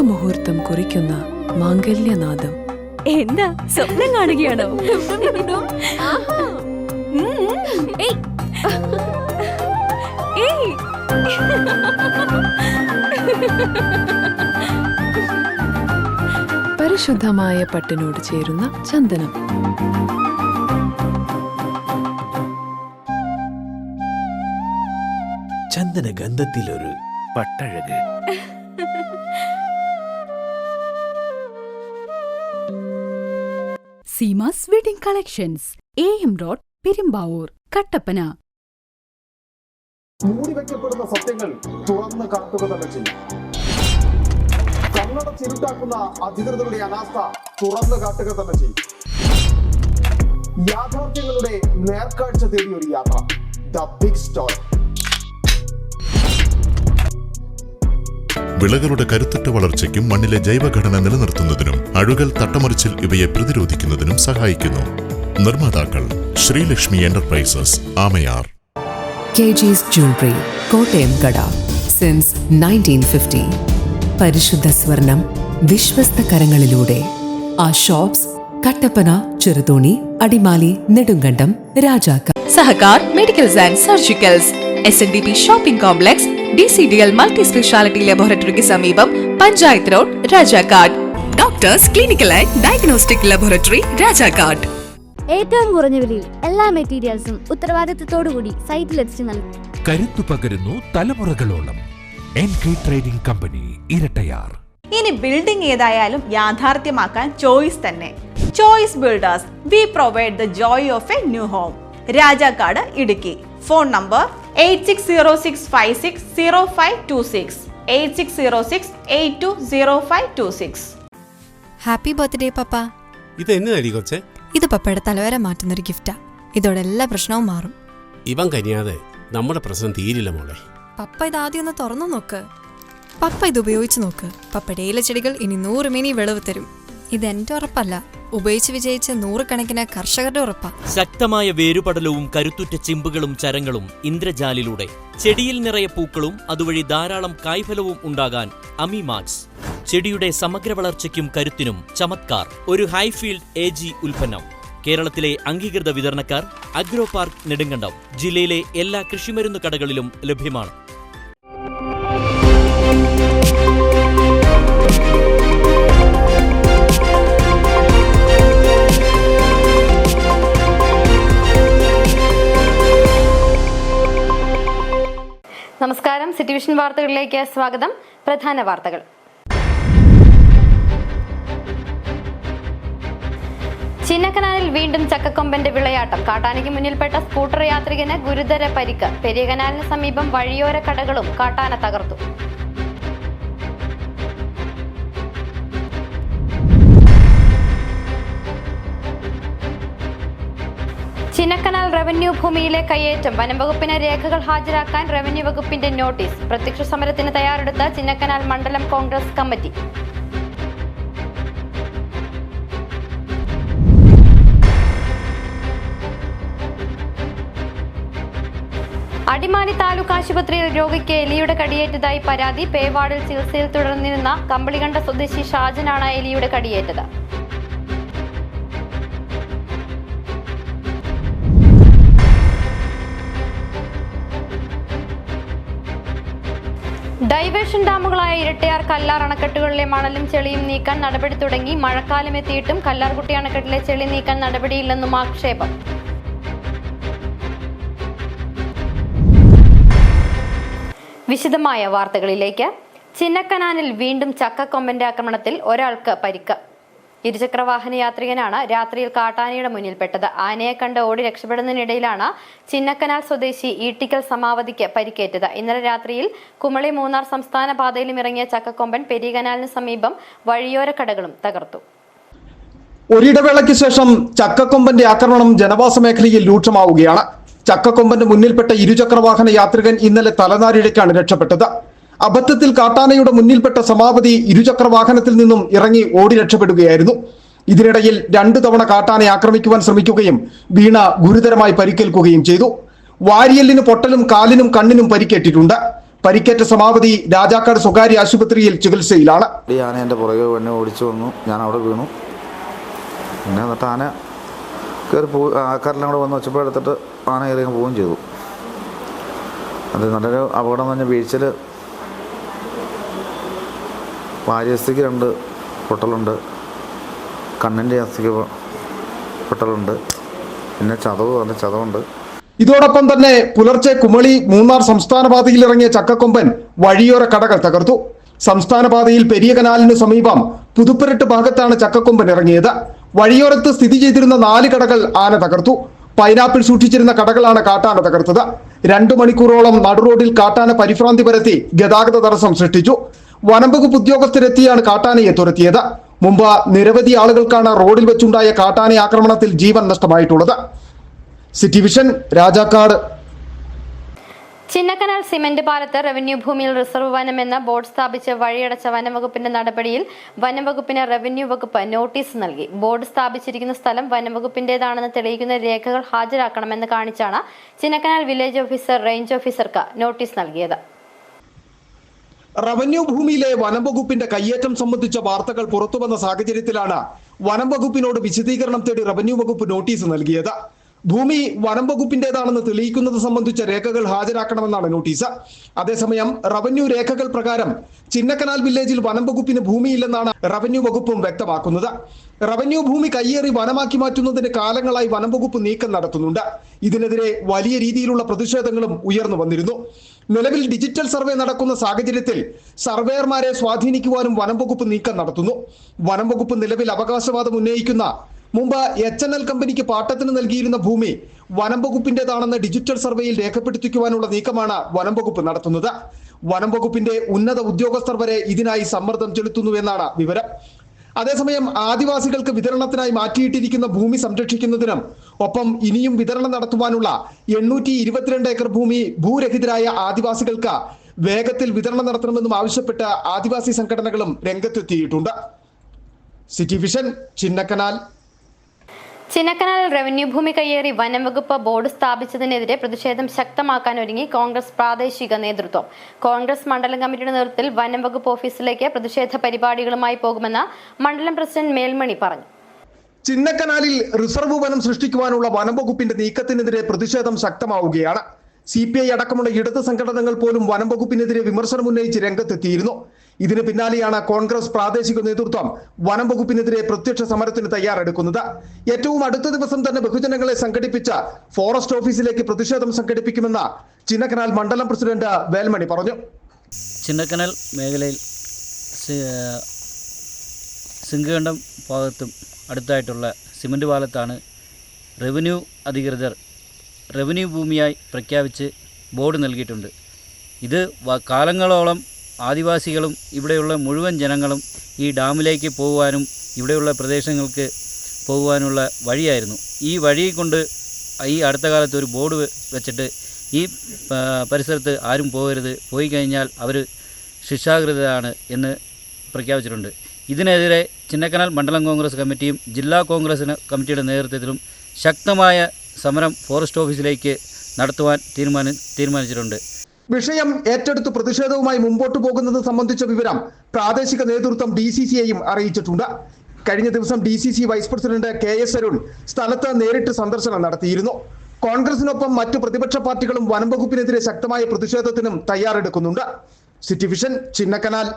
ശുഭമുഹൂർത്തം കുറിക്കുന്ന മാംഗല്യനാദം. എന്താ സ്വപ്നം കാണുകയാണോ? പരിശുദ്ധമായ പട്ടിനോട് ചേരുന്ന ചന്ദനം. ചന്ദന ഗന്ധത്തിലൊരു പട്ടഴക്. Seemas wedding collections, AM road, Perumbavoor, Kattappana. മൂടിവെക്കപ്പെടുന്ന സത്യങ്ങൾ തുറന്ന് കാട്ടുക തന്നെ ചെയ്യും. കണ്ണട ചിരുട്ടാക്കുന്ന അധികൃതരുടെ അനാസ്ഥ തുറന്ന് കാട്ടുക തന്നെ ചെയ്യും. യാഥാർത്ഥ്യങ്ങളുടെ നേർക്കാഴ്ച തേടി ഒരു യാത്ര. The big story. വിളകളുടെ കരുത്തുറ്റ വളർച്ചയ്ക്കും മണ്ണിലെ ജൈവഘടന നിലനിർത്തുന്നതിനും അഴുകൽ, തട്ടമറിച്ചിൽ ഇവയെ പ്രതിരോധിക്കുന്നതിനും സഹായിക്കുന്നു. നിർമ്മാതാക്കൾ Sreelakshmi enterprises, Amayar. KG's Jewelry, Kottayam കട, സിൻസ് 1950. പരിശുദ്ധ സ്വർണം വിശ്വസ്ത കരങ്ങളിലൂടെ. ആ shops Kattappana, Cheruthoni, Adimali, Nedumkandam, Rajakkad. Sahakar medicals and surgicals, SNDP shopping complex, DCDL multi speciality ലബോറട്ടറിക്ക് സമീപം, panchayat road, Rajakkad. Doctors clinical and diagnostic laboratory, Rajakkad. ഏറ്റവും കുറഞ്ഞ വിലയിൽ എല്ലാ മെറ്റീരിയൽസും ഉത്തരവാദിത്തത്തോടുകൂടി സൈറ്റിലെത്തിച്ച് നൽകും. കരുത്തു പകരുന്നു തലമുറകളോളം. NK trading company, Irattayar. ഇനി ബിൽഡിംഗ് ഏതായാലും യാഥാർത്ഥ്യമാക്കാൻ ചോയ്സ് തന്നെ. Choice builders, we provide the joy of a new home. Rajakkad, Idukki. Phone number 8606560526, 8606820526. Happy birthday പപ്പ. ഇത് എന്നതടി കൊച്ചേ? ഇത് പപ്പയുടെ തലവര മാറ്റുന്നൊരു ഗിഫ്റ്റാ. ഇതോടെ എല്ലാ പ്രശ്നവും മാറും. ഇവൻ കനിയാതെ നമ്മുടെ പ്രശ്നം തീരില്ല മോളെ. പപ്പ ഇതാദ്യം ഒന്ന് തുറന്നു നോക്ക്. പപ്പ ഇത് ഉപയോഗിച്ച് നോക്ക്. പപ്പയുടെ ഇലച്ചെടികൾ ഇനി 100 മിനി വിളവ് തരും. ഇതെന്റെ ഉറപ്പല്ല, ഉപയോഗിച്ച് വിജയിച്ച 100 കണക്കിന് കർഷകരുടെ ഉറപ്പാ. ശക്തമായ വേരുപടലവും കരുത്തുറ്റ ചിമ്പുകളും ചരങ്ങളും ഇന്ദ്രജാലിലൂടെ ചെടിയിൽ നിറയെ പൂക്കളും അതുവഴി ധാരാളം കായ്ഫലവും ഉണ്ടാകാൻ അമിമാക്സ്. ചെടിയുടെ സമഗ്ര വളർച്ചയ്ക്കും കരുത്തിനും ചമത്കാർ. ഒരു ഹൈഫീൽഡ് AG ഉൽപ്പന്നം. കേരളത്തിലെ അംഗീകൃത വിതരണക്കാർ അഗ്രോ പാർക്ക്, നെടുങ്കണ്ടം. ജില്ലയിലെ എല്ലാ കൃഷിമരുന്ന് കടകളിലും ലഭ്യമാണ്. നമസ്കാരം, സിറ്റി വിഷൻ വാർത്തകളിലേക്ക് സ്വാഗതം. പ്രധാന വാർത്തകൾ. ചിന്നക്കനാലിൽ വീണ്ടും ചക്കക്കൊമ്പന്റെ വിളയാട്ടം. കാട്ടാനയ്ക്ക് മുന്നിൽപ്പെട്ട സ്കൂട്ടർ യാത്രികന് ഗുരുതര പരിക്ക്. പെരിയകനാലിന് സമീപം വഴിയോര കടകളും കാട്ടാന തകർത്തു. ചിന്നക്കനാൽ റവന്യൂ ഭൂമിയിലെ കയ്യേറ്റം. വനംവകുപ്പിന് രേഖകൾ ഹാജരാക്കാൻ റവന്യൂ വകുപ്പിന്റെ നോട്ടീസ്. പ്രത്യക്ഷ സമരത്തിന് തയ്യാറെടുത്ത ചിന്നക്കനാൽ മണ്ഡലം കോൺഗ്രസ് കമ്മിറ്റി. അടിമാലി താലൂക്ക് ആശുപത്രിയിൽ രോഗിക്ക് എലിയുടെ കടിയേറ്റതായി പരാതി. പേവാർഡിൽ ചികിത്സയിൽ തുടർന്നിരുന്ന കമ്പളികണ്ട സ്വദേശി ഷാജനാണ് എലിയുടെ കടിയേറ്റത്. ഡൈവേഷൻ ഡാമുകളായ ഇരട്ടയാർ, കല്ലാർ അണക്കെട്ടുകളിലെ മണലും ചെളിയും നീക്കാൻ നടപടി തുടങ്ങി. മഴക്കാലം എത്തിയിട്ടും കല്ലാർകുട്ടി അണക്കെട്ടിലെ ചെളി നീക്കാൻ നടപടിയില്ലെന്നും ആക്ഷേപം. വിശദമായ വാർത്തകളിലേക്ക്. ചിന്നക്കനാലിൽ വീണ്ടും ചക്കക്കൊമ്പന്റെ ആക്രമണത്തിൽ ഒരാൾക്ക് പരിക്ക്. ഇരുചക്രവാഹന യാത്രികനാണ് രാത്രിയിൽ കാട്ടാനയുടെ മുന്നിൽപ്പെട്ടത്. ആനയെ കണ്ട് ഓടി രക്ഷപ്പെടുന്നതിനിടയിലാണ് ചിന്നക്കനാൽ സ്വദേശി ഈട്ടിക്കൽ സമാവതിക്ക് പരിക്കേറ്റത്. ഇന്നലെ രാത്രിയിൽ കുമളി മൂന്നാർ സംസ്ഥാന പാതയിലും ഇറങ്ങിയ ചക്കക്കൊമ്പൻ പെരിയകനാലിന് സമീപം വഴിയോര കടകളും തകർത്തു. ഒരിടവേളയ്ക്ക് ശേഷം ചക്കക്കൊമ്പന്റെ ആക്രമണം ജനവാസ മേഖലയിൽ രൂക്ഷമാവുകയാണ്. ചക്കക്കൊമ്പന്റെ മുന്നിൽപ്പെട്ട ഇരുചക്രവാഹന യാത്രികൻ ഇന്നലെ തലനാരിഴയ്ക്കാണ് രക്ഷപ്പെട്ടത്. അബദ്ധത്തിൽ കാട്ടാനയുടെ മുന്നിൽപ്പെട്ട സമാവതി ഇരുചക്രവാഹനത്തിൽ നിന്നും ഇറങ്ങി ഓടി രക്ഷപ്പെടുകയായിരുന്നു. ഇതിനിടയിൽ 2 തവണ കാട്ടാനെ ആക്രമിക്കുവാൻ ശ്രമിക്കുകയും വീണ ഗുരുതരമായി പരിക്കേൽക്കുകയും ചെയ്തു. വാരിയലിന് പൊട്ടലും കാലിനും കണ്ണിനും പരിക്കേറ്റിട്ടുണ്ട്. പരിക്കേറ്റ സമാവതി രാജാക്കാട് സ്വകാര്യ ആശുപത്രിയിൽ ചികിത്സയിലാണ്. ആന എൻ്റെ പുറകെ എന്നെ ഓടിച്ചു വന്നു. ഞാൻ അവിടെ വീണു. പിന്നെ എന്നിട്ട് ആന കയറി ആൾക്കാരെല്ലാം കൂടെ വന്ന് ഒച്ചപ്പെടുത്തിട്ട് ആന കയറി പോവുകയും ചെയ്തു. അത് നല്ലൊരു അപകടം എന്ന് പറഞ്ഞാൽ വീഴ്ചയിൽ വാര്യസ്ഥിക്ക് 2 പൊട്ടലുണ്ട്, കണ്ണിൻ്റെ അസ്ഥിക്ക് പൊട്ടലുണ്ട്, പിന്നെ ചതവുണ്ട്. ഇതോടൊപ്പം തന്നെ പുലർച്ചെ കുമളി മൂന്നാർ സംസ്ഥാന പാതയിൽ ഇറങ്ങിയ ചക്കക്കൊമ്പൻ വഴിയോര കടകൾ തകർത്തു. സംസ്ഥാന പാതയിൽ പെരിയ കനാലിന് സമീപം പുതുപ്പരട്ട് ഭാഗത്താണ് ചക്കക്കൊമ്പൻ ഇറങ്ങിയത്. വഴിയോരത്ത് സ്ഥിതി ചെയ്തിരുന്ന 4 കടകൾ ആന തകർത്തു. പൈനാപ്പിൾ സൂക്ഷിച്ചിരുന്ന കടകളാണ് കാട്ടാന തകർത്തത്. 2 മണിക്കൂറോളം നടുറോഡിൽ കാട്ടാന പരിഭ്രാന്തി പരത്തി ഗതാഗത തടസ്സം സൃഷ്ടിച്ചു. വനംവകുപ്പ് ഉദ്യോഗസ്ഥരെത്തിയാണ് കാട്ടാനയെ തുരത്തിയത്. മുമ്പ് നിരവധി ആളുകൾക്കാണ് റോഡിൽ വെച്ചുണ്ടായ കാട്ടാന ആക്രമണത്തിൽ ജീവൻ നഷ്ടമായിട്ടുള്ളത്. City vision, Rajakkad. Chinnakanal cement പാലത്ത് റവന്യൂ ഭൂമിയിൽ റിസർവ് വനമെന്ന ബോർഡ് സ്ഥാപിച്ച് വഴിയടച്ച വനംവകുപ്പിന്റെ നടപടിയിൽ വനംവകുപ്പിന് റവന്യൂ വകുപ്പ് നോട്ടീസ് നൽകി. ബോർഡ് സ്ഥാപിച്ചിരിക്കുന്ന സ്ഥലം വനംവകുപ്പിന്റേതാണെന്ന് തെളിയിക്കുന്ന രേഖകൾ ഹാജരാക്കണമെന്ന് കാണിച്ചാണ് ചിന്നക്കനാൽ വില്ലേജ് ഓഫീസർ റേഞ്ച് ഓഫീസർക്ക് നോട്ടീസ് നൽകിയത്. റവന്യൂ ഭൂമിയിലെ വനംവകുപ്പിന്റെ കയ്യേറ്റം സംബന്ധിച്ച വാർത്തകൾ പുറത്തുവന്ന സാഹചര്യത്തിലാണ് വനംവകുപ്പിനോട് വിശദീകരണം തേടി റവന്യൂ വകുപ്പ് നോട്ടീസ് നൽകിയത്. ഭൂമി വനംവകുപ്പിന്റേതാണെന്ന് തെളിയിക്കുന്നത് സംബന്ധിച്ച രേഖകൾ ഹാജരാക്കണമെന്നാണ് നോട്ടീസ്. അതേസമയം റവന്യൂ രേഖകൾ പ്രകാരം ചിന്നക്കനാൽ വില്ലേജിൽ വനംവകുപ്പിന് ഭൂമിയില്ലെന്നാണ് റവന്യൂ വകുപ്പും വ്യക്തമാക്കുന്നത്. റവന്യൂ ഭൂമി കയ്യേറി വനമാക്കി മാറ്റുന്നതിന് കാലങ്ങളായി വനംവകുപ്പ് നീക്കം നടത്തുന്നുണ്ട്. ഇതിനെതിരെ വലിയ രീതിയിലുള്ള പ്രതിഷേധങ്ങളും ഉയർന്നു വന്നിരുന്നു. നിലവിൽ ഡിജിറ്റൽ സർവേ നടക്കുന്ന സാഹചര്യത്തിൽ സർവേയർമാരെ സ്വാധീനിക്കുവാനും വനംവകുപ്പ് നീക്കം നടത്തുന്നു. വനംവകുപ്പ് നിലവിൽ അവകാശവാദം ഉന്നയിക്കുന്ന മുമ്പ് HNL കമ്പനിക്ക് പാട്ടത്തിന് നൽകിയിരുന്ന ഭൂമി വനംവകുപ്പിന്റേതാണെന്ന് ഡിജിറ്റൽ സർവേയിൽ രേഖപ്പെടുത്തിക്കുവാനുള്ള നീക്കമാണ് വനംവകുപ്പ് നടത്തുന്നത്. വനംവകുപ്പിന്റെ ഉന്നത ഉദ്യോഗസ്ഥർ വരെ ഇതിനായി സമ്മർദ്ദം ചെലുത്തുന്നുവെന്നാണ് വിവരം. അതേസമയം ആദിവാസികൾക്ക് വിതരണത്തിനായി മാറ്റിയിട്ടിരിക്കുന്ന ഭൂമി സംരക്ഷിക്കുന്നതിനും ഒപ്പം ഇനിയും വിതരണം നടത്തുവാനുള്ള 822 ഏക്കർ ഭൂമി ഭൂരഹിതരായ ആദിവാസികൾക്ക് വേഗത്തിൽ വിതരണം നടത്തണമെന്നും ആവശ്യപ്പെട്ട് ആദിവാസി സംഘടനകളും രംഗത്തെത്തിയിട്ടുണ്ട്. City vision, Chinnakanal. Chinnakanal revenue ഭൂമി കയ്യേറി വനംവകുപ്പ് ബോർഡ് സ്ഥാപിച്ചതിനെതിരെ പ്രതിഷേധം ശക്തമാക്കാനൊരുങ്ങി കോൺഗ്രസ് പ്രാദേശിക നേതൃത്വം. കോൺഗ്രസ് മണ്ഡലം കമ്മിറ്റിയുടെ നേതൃത്വത്തിൽ വനംവകുപ്പ് ഓഫീസിലേക്ക് പ്രതിഷേധ പരിപാടികളുമായി പോകുമെന്ന് മണ്ഡലം പ്രസിഡന്റ് മേൽമണി പറഞ്ഞു. ചിന്നക്കനാലിൽ റിസർവ് വനം സൃഷ്ടിക്കുവാനുള്ള വനംവകുപ്പിന്റെ നീക്കത്തിനെതിരെ പ്രതിഷേധം ശക്തമാവുകയാണ്. CPI അടക്കമുള്ള ഇടത് സംഘടനകൾ പോലും വനംവകുപ്പിനെതിരെ വിമർശനം ഉന്നയിച്ച് രംഗത്തെത്തിയിരുന്നു. ഇതിന് പിന്നാലെയാണ് കോൺഗ്രസ് പ്രാദേശിക നേതൃത്വം വനംവകുപ്പിനെതിരെ പ്രത്യക്ഷ സമരത്തിന് തയ്യാറെടുക്കുന്നത്. ഏറ്റവും അടുത്ത ദിവസം തന്നെ ബഹുജനങ്ങളെ സംഘടിപ്പിച്ച് ഫോറസ്റ്റ് ഓഫീസിലേക്ക് പ്രതിഷേധം സംഘടിപ്പിക്കുമെന്ന് ചിന്നക്കനാൽ മണ്ഡലം പ്രസിഡന്റ് വേൽമണി പറഞ്ഞു. ചിന്നക്കനാൽ മേഖലയിൽ സിംഗകണ്ഠം ഭാഗത്തും അടുത്തായിട്ടുള്ള സിമന്റ് പാലത്താണ് റവന്യൂ അധികൃതർ റവന്യൂ ഭൂമിയായി പ്രഖ്യാപിച്ച് ബോർഡ് നൽകിയിട്ടുണ്ട്. ഇത് കാലങ്ങളോളം ആദിവാസികളും ഇവിടെയുള്ള മുഴുവൻ ജനങ്ങളും ഈ ഡാമിലേക്ക് പോകുവാനും ഇവിടെയുള്ള പ്രദേശങ്ങൾക്ക് പോകുവാനുള്ള വഴിയായിരുന്നു. ഈ വഴി കൊണ്ട് ഈ അടുത്ത കാലത്ത് ഒരു ബോർഡ് വെച്ചിട്ട് ഈ പരിസരത്ത് ആരും പോകരുത്, പോയി കഴിഞ്ഞാൽ അവർ ശിക്ഷാകൃതരാണ് എന്ന് പ്രഖ്യാപിച്ചിട്ടുണ്ട്. ഇതിനെതിരെ ചിന്നക്കനാൽ മണ്ഡലം കോൺഗ്രസ് കമ്മിറ്റിയും ജില്ലാ കോൺഗ്രസ് കമ്മിറ്റിയുടെ നേതൃത്വത്തിലും ശക്തമായ സമരം ഫോറസ്റ്റ് ഓഫീസിലേക്ക് നടത്തുവാൻ തീരുമാനിച്ചിട്ടുണ്ട്. വിഷയം ഏറ്റെടുത്ത് പ്രതിഷേധവുമായി മുമ്പോട്ട് പോകുന്നത് സംബന്ധിച്ച വിവരം പ്രാദേശിക നേതൃത്വം DCCയെയും അറിയിച്ചിട്ടുണ്ട്. കഴിഞ്ഞ ദിവസം DCC vice president KS Arun സ്ഥലത്ത് നേരിട്ട് സന്ദർശനം നടത്തിയിരുന്നു. കോൺഗ്രസിനൊപ്പം മറ്റു പ്രതിപക്ഷ പാർട്ടികളും വനംവകുപ്പിനെതിരെ ശക്തമായ പ്രതിഷേധത്തിനും തയ്യാറെടുക്കുന്നുണ്ട്. City vision, Chinnakanal.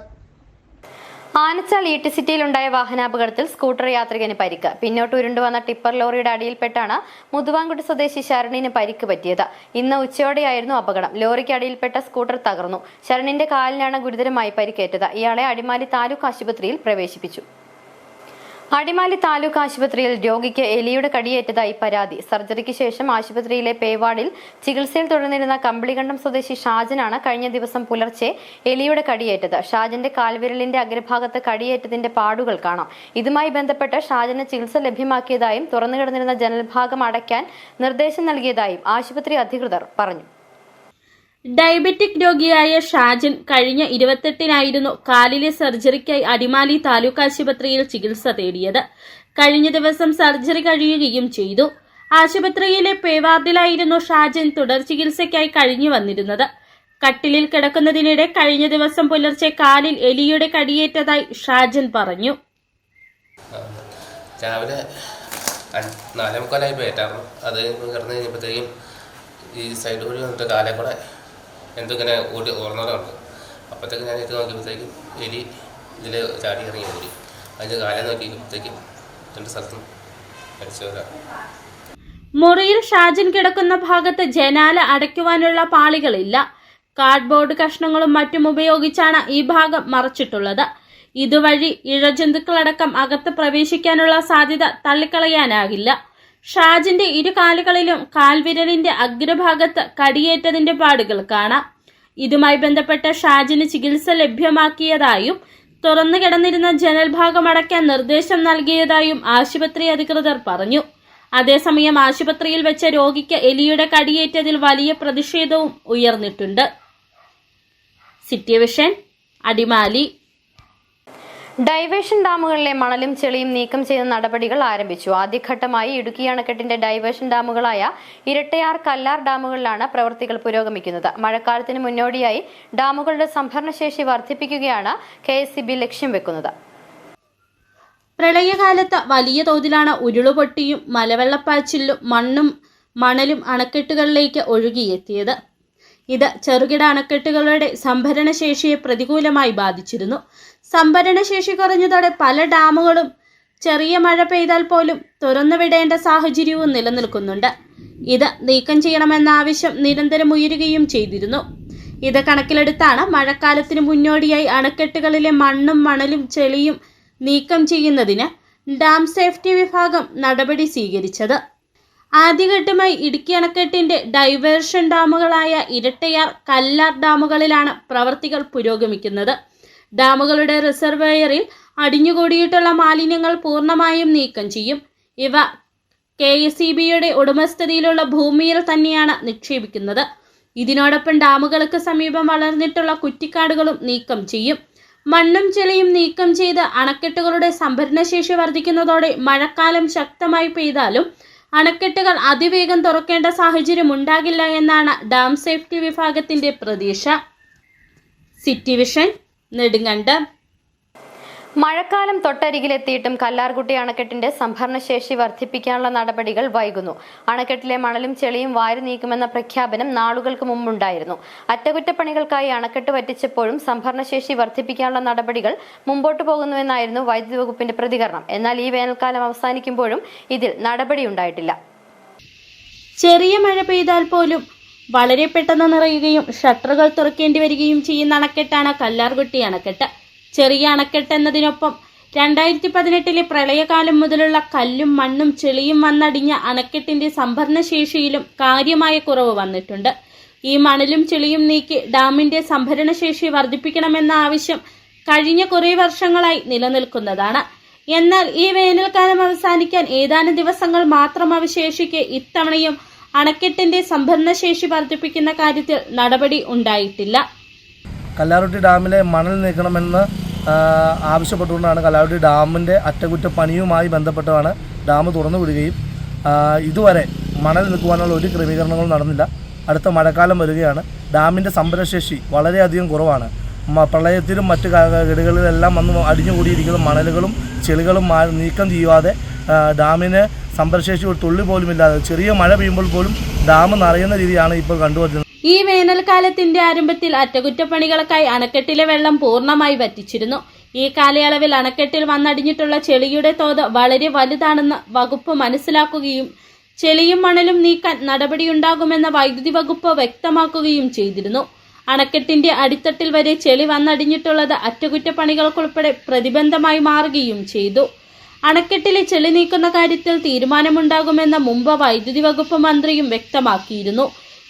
ആനച്ചാൽ സിറ്റിയിലുണ്ടായ വാഹനാപകടത്തിൽ സ്കൂട്ടർ യാത്രികന് പരിക്ക്. പിന്നോട്ട് ഉരുണ്ടുവന്ന ടിപ്പർ ലോറിയുടെ അടിയിൽപ്പെട്ടാണ് മുതുവാങ്കുടി സ്വദേശി ശരണിന് പരിക്ക് പറ്റിയത്. ഇന്ന് ഉച്ചയോടെയായിരുന്നു അപകടം. ലോറിക്ക് അടിയിൽപ്പെട്ട സ്കൂട്ടർ തകർന്നു. ശരണിന്റെ കാലിനാണ് ഗുരുതരമായി പരിക്കേറ്റത്. ഇയാളെ അടിമാലി താലൂക്ക് ആശുപത്രിയിൽ പ്രവേശിപ്പിച്ചു. അടിമാലി താലൂക്ക് ആശുപത്രിയിൽ രോഗിക്ക് എലിയുടെ കടിയേറ്റതായി പരാതി. സർജറിക്ക് ശേഷം ആശുപത്രിയിലെ പേവാർഡിൽ ചികിത്സയിൽ തുടർന്നിരുന്ന കമ്പിളികണ്ടം സ്വദേശി ഷാജനാണ് കഴിഞ്ഞ ദിവസം പുലർച്ചെ എലിയുടെ കടിയേറ്റത്. ഷാജന്റെ കാൽവിരലിന്റെ അഗ്രഭാഗത്ത് കടിയേറ്റത്തിന്റെ പാടുകൾ കാണാം. ഇതുമായി ബന്ധപ്പെട്ട് ഷാജന് ചികിത്സ ലഭ്യമാക്കിയതായും തുറന്നുകിടന്നിരുന്ന ജനൽഭാഗം അടയ്ക്കാൻ നിർദ്ദേശം നൽകിയതായും ആശുപത്രി അധികൃതർ പറഞ്ഞു. ഡയബറ്റിക് രോഗിയായ ഷാജൻ കഴിഞ്ഞ 28-നായിരുന്നു കാലിലെ സർജറിക്കായി അടിമാലി താലൂക്ക് ആശുപത്രിയിൽ ചികിത്സ തേടിയത്. കഴിഞ്ഞ ദിവസം സർജറി കഴിയുകയും ചെയ്തു. ആശുപത്രിയിലെ പേവാർഡിലായിരുന്നു ഷാജൻ തുടർ ചികിത്സയ്ക്കായി കഴിഞ്ഞു വന്നിരുന്നത്. കട്ടിലിൽ കിടക്കുന്നതിനിടെ കഴിഞ്ഞ ദിവസം പുലർച്ചെ കാലിൽ എലിയുടെ കടിയേറ്റതായി ഷാജൻ പറഞ്ഞു. രാവിലെ 4:45 പേറ്റായിരുന്നു. അത് കിടന്നു കഴിഞ്ഞപ്പോഴത്തേക്കും ഈ സൈഡ് കൂടി വന്നിട്ട് കാലേ കൂടെ എന്തിങ്ങനെ ഓർന്നതുണ്ട്. അപ്പോഴത്തേക്കും ഞാൻ ഇത് നോക്കിയപ്പോഴത്തേക്കും എലി ഇതിൽ ചാടി ഇറങ്ങി ഓടി. അതിൻ്റെ കാലേ നോക്കിയപ്പോഴത്തേക്കും 2 സ്ഥലത്തും മരിച്ചവരാണ്. മുറിയിൽ ഷാജൻ കിടക്കുന്ന ഭാഗത്ത് ജനാല അടയ്ക്കുവാനുള്ള പാളികളില്ല. കാർഡ്ബോർഡ് കഷ്ണങ്ങളും മറ്റും ഉപയോഗിച്ചാണ് ഈ ഭാഗം മറച്ചിട്ടുള്ളത്. ഇതുവഴി ഇഴജന്തുക്കളടക്കം അകത്ത് പ്രവേശിക്കാനുള്ള സാധ്യത തള്ളിക്കളയാനാകില്ല. ഷാജിന്റെ 2 കാലുകളിലും കാൽവിരലിന്റെ അഗ്രഭാഗത്ത് കടിയേറ്റതിന്റെ പാടുകൾ കാണാം. ഇതുമായി ബന്ധപ്പെട്ട ഷാജിന് ചികിത്സ ലഭ്യമാക്കിയതായും തുറന്നു കിടന്നിരുന്ന ജനൽ ഭാഗം അടയ്ക്കാൻ നിർദ്ദേശം നൽകിയതായും ആശുപത്രി അധികൃതർ പറഞ്ഞു. അതേസമയം ആശുപത്രിയിൽ വെച്ച രോഗിക്ക് എലിയുടെ കടിയേറ്റതിൽ വലിയ പ്രതിഷേധവും ഉയർന്നിട്ടുണ്ട്. City vision, Adimali. ഡൈവേഷൻ ഡാമുകളിലെ മണലും ചെളിയും നീക്കം ചെയ്യുന്ന നടപടികൾ ആരംഭിച്ചു. ആദ്യഘട്ടമായി ഇടുക്കി അണക്കെട്ടിന്റെ ഡൈവേഷൻ ഡാമുകളായ ഇരട്ടയാർ, കല്ലാർ ഡാമുകളിലാണ് പ്രവൃത്തികൾ പുരോഗമിക്കുന്നത്. മഴക്കാലത്തിന് മുന്നോടിയായി ഡാമുകളുടെ സംഭരണശേഷി വർദ്ധിപ്പിക്കുകയാണ് KSCB ലക്ഷ്യം വെക്കുന്നത്. പ്രളയകാലത്ത് വലിയ തോതിലാണ് ഉരുളുപൊട്ടിയും മലവെള്ളപ്പാച്ചിലും മണലും അണക്കെട്ടുകളിലേക്ക് ഒഴുകിയെത്തിയത്. ഇത് ചെറുകിട അണക്കെട്ടുകളുടെ സംഭരണശേഷിയെ പ്രതികൂലമായി ബാധിച്ചിരുന്നു. സംഭരണശേഷി കുറഞ്ഞതോടെ പല ഡാമുകളും ചെറിയ മഴ പെയ്താൽ പോലും തുറന്നുവിടേണ്ട സാഹചര്യവും നിലനിൽക്കുന്നുണ്ട്. ഇത് നീക്കം ചെയ്യണമെന്ന ആവശ്യം നിരന്തരം ഉയരുകയും ചെയ്തിരുന്നു. ഇത് കണക്കിലെടുത്താണ് മഴക്കാലത്തിന് മുന്നോടിയായി അണക്കെട്ടുകളിലെ മണലും ചെളിയും നീക്കം ചെയ്യുന്നതിന് ഡാം സേഫ്റ്റി വിഭാഗം നടപടി സ്വീകരിച്ചത്. ആദ്യഘട്ടമായി ഇടുക്കി അണക്കെട്ടിന്റെ ഡൈവേർഷൻ ഡാമുകളായ ഇരട്ടയാർ, കല്ലാർ ഡാമുകളിലാണ് പ്രവർത്തികൾ പുരോഗമിക്കുന്നത്. ഡാമുകളുടെ റിസർവോയറിൽ അടിഞ്ഞുകൂടിയിട്ടുള്ള മാലിന്യങ്ങൾ പൂർണ്ണമായും നീക്കം ചെയ്യും. ഇവ KSCBയുടെ ഉടമസ്ഥതയിലുള്ള ഭൂമിയിൽ തന്നെയാണ് നിക്ഷേപിക്കുന്നത്. ഇതിനോടൊപ്പം ഡാമുകൾക്ക് സമീപം വളർന്നിട്ടുള്ള കുറ്റിക്കാടുകളും നീക്കം ചെയ്യും. മണ്ണും ചെളിയും നീക്കം ചെയ്ത് അണക്കെട്ടുകളുടെ സംഭരണശേഷി വർദ്ധിക്കുന്നതോടെ മഴക്കാലം ശക്തമായി പെയ്താലും അണക്കെട്ടുകൾ അതിവേഗം തുറക്കേണ്ട സാഹചര്യം ഉണ്ടാകില്ല എന്നാണ് ഡാം സേഫ്റ്റി വിഭാഗത്തിന്റെ പ്രതീക്ഷ. City vision, Nedumkandam. മഴക്കാലം തൊട്ടരികിലെത്തിയിട്ടും കല്ലാർകുട്ടി അണക്കെട്ടിന്റെ സംഭരണശേഷി വർദ്ധിപ്പിക്കാനുള്ള നടപടികൾ വൈകുന്നു. അണക്കെട്ടിലെ മണലും ചെളിയും വാരി നീക്കുമെന്ന പ്രഖ്യാപനം നാളുകൾക്ക് മുമ്പുണ്ടായിരുന്നു. അറ്റകുറ്റപ്പണികൾക്കായി അണക്കെട്ട് വറ്റിച്ചപ്പോഴും സംഭരണശേഷി വർദ്ധിപ്പിക്കാനുള്ള നടപടികൾ മുമ്പോട്ടു പോകുന്നുവെന്നായിരുന്നു വൈദ്യുതി വകുപ്പിന്റെ പ്രതികരണം. എന്നാൽ ഈ വേനൽക്കാലം അവസാനിക്കുമ്പോഴും ഇതിൽ നടപടിയുണ്ടായിട്ടില്ല. ചെറിയ മഴ പെയ്താൽ പോലും വളരെ പെട്ടെന്ന് നിറയുകയും ഷട്ടറുകൾ തുറക്കേണ്ടി വരികയും ചെയ്യുന്ന അണക്കെട്ടാണ് കല്ലാർകുട്ടി അണക്കെട്ട്. ചെറിയ അണക്കെട്ട് എന്നതിനൊപ്പം 2018 പ്രളയകാലം മുതലുള്ള കല്ലും മണ്ണും ചെളിയും വന്നടിഞ്ഞ അണക്കെട്ടിന്റെ സംഭരണശേഷിയിലും കാര്യമായ കുറവ് വന്നിട്ടുണ്ട്. ഈ മണലും ചെളിയും നീക്കി ഡാമിന്റെ സംഭരണശേഷി വർദ്ധിപ്പിക്കണമെന്ന ആവശ്യം കഴിഞ്ഞ കുറേ വർഷങ്ങളായി നിലനിൽക്കുന്നതാണ്. എന്നാൽ ഈ വേനൽക്കാലം അവസാനിക്കാൻ ഏതാനും ദിവസങ്ങൾ മാത്രം അവശേഷിക്കെ ഇത്തവണയും അണക്കെട്ടിന്റെ സംഭരണശേഷി വർദ്ധിപ്പിക്കുന്ന കാര്യത്തിൽ നടപടി ഉണ്ടായിട്ടില്ല. കല്ലാർകുട്ടി ഡാമിലെ മണൽ നീക്കണമെന്ന് ആവശ്യപ്പെട്ടുകൊണ്ടാണ് കല്ലാർകുട്ടി ഡാമിൻ്റെ അറ്റകുറ്റപ്പണിയുമായി ബന്ധപ്പെട്ടാണ് ഡാം തുറന്നു വിടുകയും ഇതുവരെ മണൽ നീക്കുവാനുള്ള ഒരു ക്രമീകരണങ്ങളും നടന്നില്ല. അടുത്ത മഴക്കാലം വരികയാണ്. ഡാമിൻ്റെ സംഭരണശേഷി വളരെയധികം കുറവാണ്. പ്രളയത്തിലും മറ്റ് ഘടകങ്ങളിലെല്ലാം വന്ന് അടിഞ്ഞുകൂടിയിരിക്കുന്ന മണലുകളും ചെളികളും നീക്കം ചെയ്യാതെ ഡാമിന് സംഭരണശേഷി ഒരു തുള്ളി പോലുമില്ലാതെ ചെറിയ മഴ പെയ്യുമ്പോൾ പോലും ഡാം നിറയുന്ന രീതിയാണ് ഇപ്പോൾ കണ്ടുവരുന്നത്. ഈ വേനൽക്കാലത്തിന്റെ ആരംഭത്തിൽ അറ്റകുറ്റപ്പണികൾക്കായി അണക്കെട്ടിലെ വെള്ളം പൂർണ്ണമായി വറ്റിച്ചിരുന്നു. ഈ കാലയളവിൽ അണക്കെട്ടിൽ വന്നടിഞ്ഞിട്ടുള്ള ചെളിയുടെ തോത് വളരെ വലുതാണെന്ന് വകുപ്പ് മനസ്സിലാക്കുകയും ചെളിയും മണലും നീക്കാൻ നടപടിയുണ്ടാകുമെന്ന് വൈദ്യുതി വകുപ്പ് വ്യക്തമാക്കുകയും ചെയ്തിരുന്നു. അണക്കെട്ടിന്റെ അടിത്തട്ടിൽ വരെ ചെളി വന്നടിഞ്ഞിട്ടുള്ളത് അറ്റകുറ്റപ്പണികൾക്കുൾപ്പെടെ പ്രതിബന്ധമായി മാറുകയും ചെയ്തു. അണക്കെട്ടിലെ ചെളി നീക്കുന്ന കാര്യത്തിൽ തീരുമാനമുണ്ടാകുമെന്ന് മുമ്പ് വൈദ്യുതി വകുപ്പ് മന്ത്രിയും വ്യക്തമാക്കിയിരുന്നു.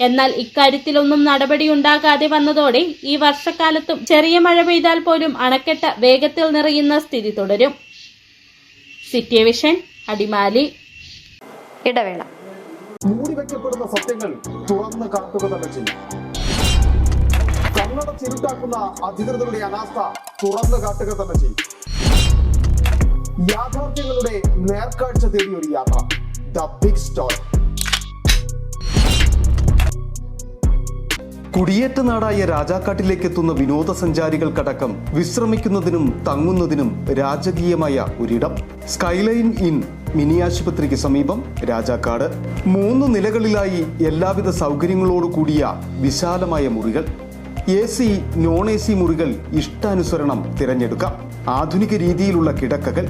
എന്നാൽ ഇക്കാര്യത്തിലൊന്നും നടപടിയുണ്ടാകാതെ വന്നതോടെ ഈ വർഷക്കാലത്തും ചെറിയ മഴ പെയ്താൽ പോലും അണക്കെട്ട് വേഗത്തിൽ നിറയുന്ന സ്ഥിതി തുടരും. City vision, Adimali. ഇടവേള. മൂടിവെക്കപ്പെടുന്ന സത്യങ്ങൾ തുറന്ന് കാട്ടുക തന്നെ ചെയ്യും. കണ്ണടച്ചിരുട്ടാക്കുന്ന അധികൃതരുടെ അനാസ്ഥ തുറന്നു കാട്ടുക തന്നെ ചെയ്യും. യാഥാർത്ഥ്യങ്ങളുടെ നേർക്കാഴ്ച തേടി ഒരു യാത്ര. The big story. കുടിയേറ്റ നാടായ രാജാക്കാട്ടിലേക്ക് എത്തുന്ന വിനോദസഞ്ചാരികൾക്കടക്കം വിശ്രമിക്കുന്നതിനും തങ്ങുന്നതിനും രാജകീയമായ ഒരിടം. സ്കൈലൈൻ ഇൻ മിനി ആശുപത്രിക്ക് സമീപം രാജാക്കാട്. 3 നിലകളിലായി എല്ലാവിധ സൗകര്യങ്ങളോട് കൂടിയ വിശാലമായ മുറികൾ. AC, നോൺ AC മുറികൾ ഇഷ്ടാനുസരണം തിരഞ്ഞെടുക്കാം. ആധുനിക രീതിയിലുള്ള കിടക്കകൾ,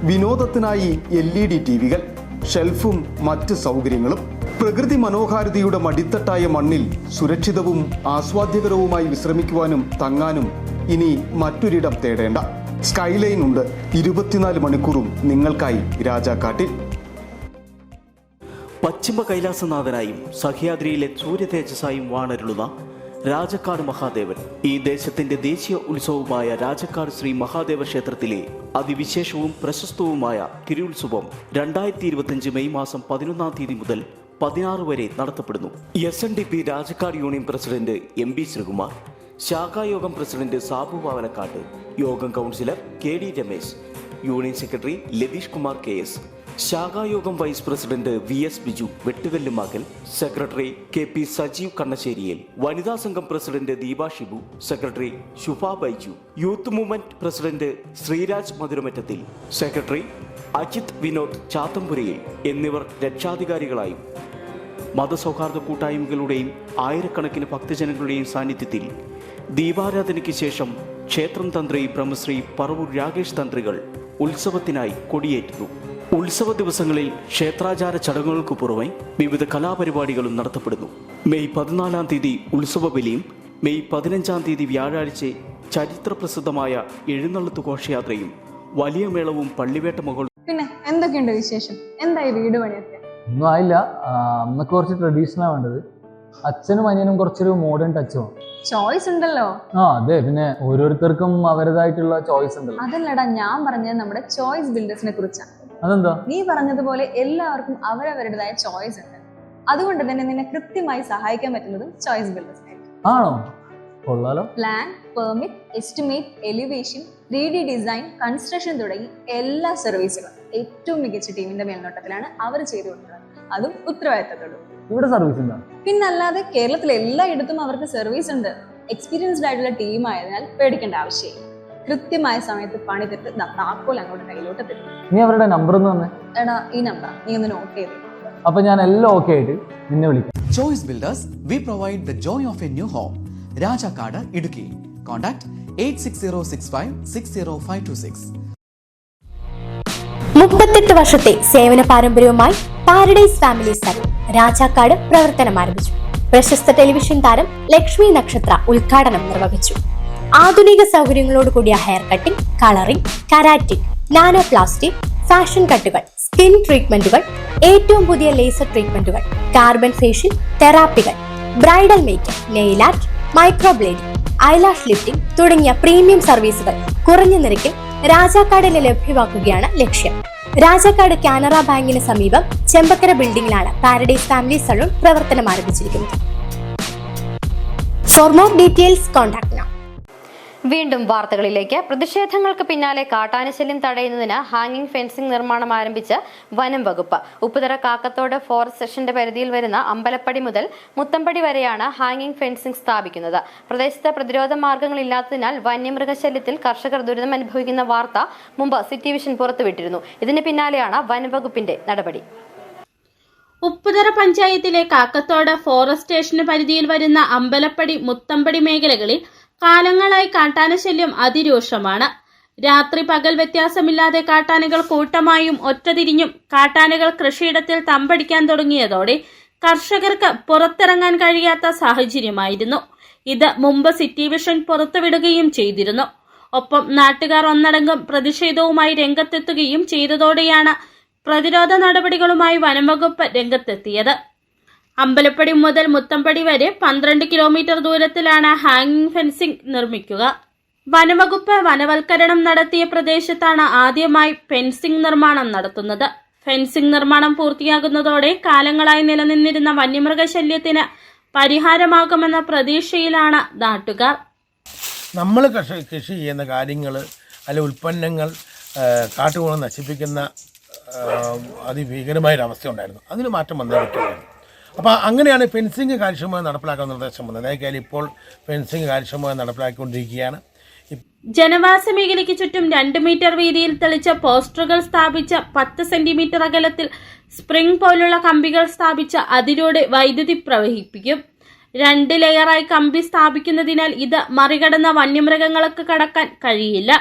വിനോദത്തിനായി LED ടിവികൾ, ഷെൽഫും മറ്റ് സൗകര്യങ്ങളും. പ്രകൃതി മനോഹാരിതയുടെ മടിത്തട്ടായ മണ്ണിൽ സുരക്ഷിതവും ആസ്വാദ്യകരവുമായി വിശ്രമിക്കുവാനും തങ്ങാനും ഇനി മറ്റൊരിടം തേടേണ്ട. സ്കൈലൈൻ ഉണ്ട് 24 മണിക്കൂറും നിങ്ങൾക്കായി രാജാക്കാട്ടിൽ. പശ്ചിമ കൈലാസനാഥനായും സഹ്യാദ്രിയിലെ സൂര്യതേജസ്സായും വാണരുളുന്ന രാജക്കാട് മഹാദേവൻ. ഈ ദേശത്തിന്റെ ദേശീയ ഉത്സവമായ രാജക്കാട് ശ്രീ മഹാദേവ ക്ഷേത്രത്തിലെ അതിവിശേഷവും പ്രശസ്തവുമായ തിരുവുത്സവം 2025 മെയ് മാസം 11-ാം തീയതി മുതൽ 16 വരെ നടത്തപ്പെടുന്നു. SNDP Rajakkad union president MB Sreekumar, ശാഖായോഗം പ്രസിഡന്റ് സാബു പാവനക്കാട്ട്, യോഗം councillor KD Ramesh, union secretary Latheesh Kumar KS, ശാഖായോഗം vice president VS Biju Vettukallumakkal, secretary KP Sajeev Kannasseriyil, വനിതാ സംഘം president Deepa Shibu, secretary Shubha Baiju, youth movement president Sreeraj Madhuramattathil, secretary Ajith Vinod Chathampurayil എന്നിവർ രക്ഷാധികാരികളായും മതസൗഹാർദ്ദ കൂട്ടായ്മകളുടെയും ആയിരക്കണക്കിന് ഭക്തജനങ്ങളുടെയും സാന്നിധ്യത്തിൽ ദീപാരാധനയ്ക്ക് ശേഷം ക്ഷേത്രം തന്ത്രി ബ്രഹ്മശ്രീ പറവൂർ രാകേഷ് തന്ത്രികൾ ഉത്സവത്തിനായി കൊടിയേറ്റുന്നു. ഉത്സവ ദിവസങ്ങളിൽ ക്ഷേത്രാചാര ചടങ്ങുകൾക്ക് പുറമെ വിവിധ കലാപരിപാടികളും നടത്തപ്പെടുന്നു. മെയ് 14-ാം തീയതി ഉത്സവ ബലിയും മെയ് 15-ാം തീയതി വ്യാഴാഴ്ച ചരിത്രപ്രസിദ്ധമായ എഴുന്നള്ളത്ത് ഘോഷയാത്രയും വലിയ മേളവും പള്ളിവേട്ട മകളും. പിന്നെ എന്തൊക്കെയുണ്ട് വിശേഷം? എന്തായി വീട് പണിയൊക്കെ? ഒന്നും ആയില്ല. അമ്മക്ക് കുറച്ച് ട്രഡീഷണലാണ് വേണ്ടത്. അച്ഛനും അനിയനും കുറച്ചൊരു മോഡേൺ ടച്ച് വേണം. ചോയ്സ് ഉണ്ടല്ലോ. അതെ, പിന്നെ ഓരോരുത്തർക്കും അവരുടേതായിട്ടുള്ള ചോയ്സ് ഉണ്ടല്ലോ. അതല്ലടാ, ഞാൻ പറഞ്ഞത് നമ്മുടെ ചോയ്സ് ബിൽഡേഴ്സിനെ കുറിച്ചാണ്. അതെന്താ? നീ പറഞ്ഞതുപോലെ എല്ലാവർക്കും അവരവരുടേതായ ചോയ്സ് ഉണ്ട്. അതുകൊണ്ട് തന്നെ നിന്നെ കൃത്യമായി സഹായിക്കാൻ പറ്റുന്നതും ചോയ്സ് ബിൽഡേഴ്സ് ആയിരിക്കും. ആണോ? കൊള്ളാലോ. Plan, permit, estimate, elevation, 3D design, construction തുടങ്ങി എല്ലാ സർവീസുകളും ഏറ്റവും മികച്ച ടീമിന്റെ മേൽനോട്ടത്തിലാണ് അവർ ചെയ്തു കൊടുക്കുന്നത്. അതും ഉത്തരവാദിത്തത്തോടും. ഇവിടെ സർവീസ് ഉണ്ടോ? പിന്നല്ലാതെ കേരളത്തിലെ എല്ലായിടത്തും അവർക്ക് സർവീസ് ഉണ്ട്. എക്സ്പീരിയൻസ്ഡ് ആയിട്ടുള്ള ടീം ആയതിനാൽ പേടിക്കേണ്ട ആവശ്യമില്ല. കൃത്യമായ സമയത്ത് പണി തെറ്റ് താക്കോൽ അങ്ങോട്ട് കയ്യിലോട്ട് തരും. നീ അവരുടെ നമ്പർ ഒന്ന് തന്നെ. എടാ, ഈ നമ്പർ നീ ഒന്ന് നോട്ട് ചെയ്ത്. അപ്പൊ ഞാൻ എല്ലാം ഓക്കെ ആയിട്ട് നിന്നെ വിളിക്കാം. Choice builders, we provide the joy of a new home. Rajakkad, Idukki. Contact 8606560526. 38 വർഷത്തെ സേവന പാരമ്പര്യവുമായി പാരഡൈസ് ഫാമിലി സലൂൺ രാജാക്കാട് പ്രവർത്തനം ആരംഭിച്ചു. പ്രശസ്ത ടെലിവിഷൻ താരം ലക്ഷ്മി നക്ഷത്ര ഉദ്ഘാടനം നിർവഹിച്ചു. ആധുനിക സൗകര്യങ്ങളോട് കൂടിയ hair cutting, colouring, keratin, nano plastic, fashion കട്ടുകൾ, സ്കിൻ ട്രീറ്റ്മെന്റുകൾ, ഏറ്റവും പുതിയ ലേസർ ട്രീറ്റ്മെന്റുകൾ, കാർബൺ ഫേഷ്യൽ തെറാപ്പികൾ, bridal makeup, nail art, microblading, eyelash lifting തുടങ്ങിയ പ്രീമിയം സർവീസുകൾ കുറഞ്ഞ നിരക്കിൽ രാജാക്കാടിൽ ലഭ്യമാക്കുകയാണ് ലക്ഷ്യം. രാജാക്കാട് കാനറ ബാങ്കിന് സമീപം ചെമ്പക്കര ബിൽഡിംഗിലാണ് പാരഡൈസ് ഫാമിലി സലൂൺ പ്രവർത്തനം ആരംഭിച്ചിരിക്കുന്നത്. For more details contact now. വീണ്ടും വാർത്തകളിലേക്ക്. പ്രതിഷേധങ്ങൾക്ക് പിന്നാലെ കാട്ടാനശല്യം തടയുന്നതിന് ഹാങ്ങിംഗ് ഫെൻസിംഗ് നിർമ്മാണം ആരംഭിച്ച് വനം വകുപ്പ്. ഉപ്പുതറ കാക്കത്തോട് ഫോറസ്റ്റ് സെക്ഷന്റെ പരിധിയിൽ വരുന്ന അമ്പലപ്പടി മുതൽ മുത്തമ്പടി വരെയാണ് ഹാങ്ങിംഗ് ഫെൻസിംഗ് സ്ഥാപിക്കുന്നത്. പ്രദേശത്ത് പ്രതിരോധ മാർഗങ്ങളില്ലാത്തതിനാൽ വന്യമൃഗശല്യത്തിൽ കർഷകർ ദുരിതം അനുഭവിക്കുന്ന വാർത്ത മുമ്പ് സിറ്റി വിഷൻ പുറത്തുവിട്ടിരുന്നു. ഇതിന് പിന്നാലെയാണ് വനം വകുപ്പിന്റെ നടപടി. ഉപ്പുതറ പഞ്ചായത്തിലെ കാക്കത്തോട് ഫോറസ്റ്റ് സ്റ്റേഷന് പരിധിയിൽ വരുന്ന അമ്പലപ്പടി, മുത്തമ്പടി മേഖലകളിൽ കാലങ്ങളായി കാട്ടാനശല്യം അതിരൂക്ഷമാണ്. രാത്രി പകൽ വ്യത്യാസമില്ലാതെ കാട്ടാനകൾ കൂട്ടമായും ഒറ്റതിരിഞ്ഞും കാട്ടാനകൾ കൃഷിയിടത്തിൽ തമ്പടിക്കാൻ തുടങ്ങിയതോടെ കർഷകർക്ക് പുറത്തിറങ്ങാൻ കഴിയാത്ത സാഹചര്യമായിരുന്നു. ഇത് മുമ്പ് സിറ്റി വിഷൻ പുറത്തുവിടുകയും ചെയ്തിരുന്നു. ഒപ്പം നാട്ടുകാർ ഒന്നടങ്കം പ്രതിഷേധവുമായി രംഗത്തെത്തുകയും ചെയ്തതോടെയാണ് പ്രതിരോധ നടപടികളുമായി വനംവകുപ്പ് രംഗത്തെത്തിയത്. അമ്പലപ്പടി മുതൽ മുത്തമ്പടി വരെ 12 കിലോമീറ്റർ ദൂരത്തിലാണ് ഹാങ്ങിംഗ് ഫെൻസിംഗ് നിർമ്മിക്കുക. വനംവകുപ്പ് വനവൽക്കരണം നടത്തിയ പ്രദേശത്താണ് ആദ്യമായി ഫെൻസിംഗ് നിർമ്മാണം നടത്തുന്നത്. ഫെൻസിംഗ് നിർമ്മാണം പൂർത്തിയാകുന്നതോടെ കാലങ്ങളായി നിലനിന്നിരുന്ന വന്യമൃഗശല്യത്തിന് പരിഹാരമാകുമെന്ന പ്രതീക്ഷയിലാണ് നാട്ടുകാർ. നമ്മൾ കൃഷി ചെയ്യുന്ന കാര്യങ്ങൾ അല്ലെ ഉൽപ്പന്നങ്ങൾ കാട്ടുകോണം നശിപ്പിക്കുന്ന അതിഭീകരമായൊരവസ്ഥ ഉണ്ടായിരുന്നു. അതിന് മാറ്റം വന്നേ പറ്റുകയാണ്. അപ്പോൾ അങ്ങനെയാണ് ഫെൻസിങ് കാര്യക്ഷമമായി നടപ്പിലാക്കാൻ നിർദ്ദേശം വന്നത്. ഏതായാലും ഇപ്പോൾ ഫെൻസിങ് കാര്യക്ഷമമായി നടപ്പിലാക്കിക്കൊണ്ടിരിക്കുകയാണ്. ജനവാസ മേഖലയ്ക്ക് ചുറ്റും 2 മീറ്റർ വീതിയിൽ തെളിച്ച പോസ്റ്ററുകൾ സ്ഥാപിച്ച 10 സെന്റിമീറ്റർ അകലത്തിൽ സ്പ്രിംഗ് പോലുള്ള കമ്പികൾ സ്ഥാപിച്ച അതിലൂടെ വൈദ്യുതി പ്രവഹിപ്പിക്കും. 2 ലെയറായി കമ്പി സ്ഥാപിക്കുന്നതിനാൽ ഇത് മറികടന്ന വന്യമൃഗങ്ങൾക്ക് കടക്കാൻ കഴിയില്ല.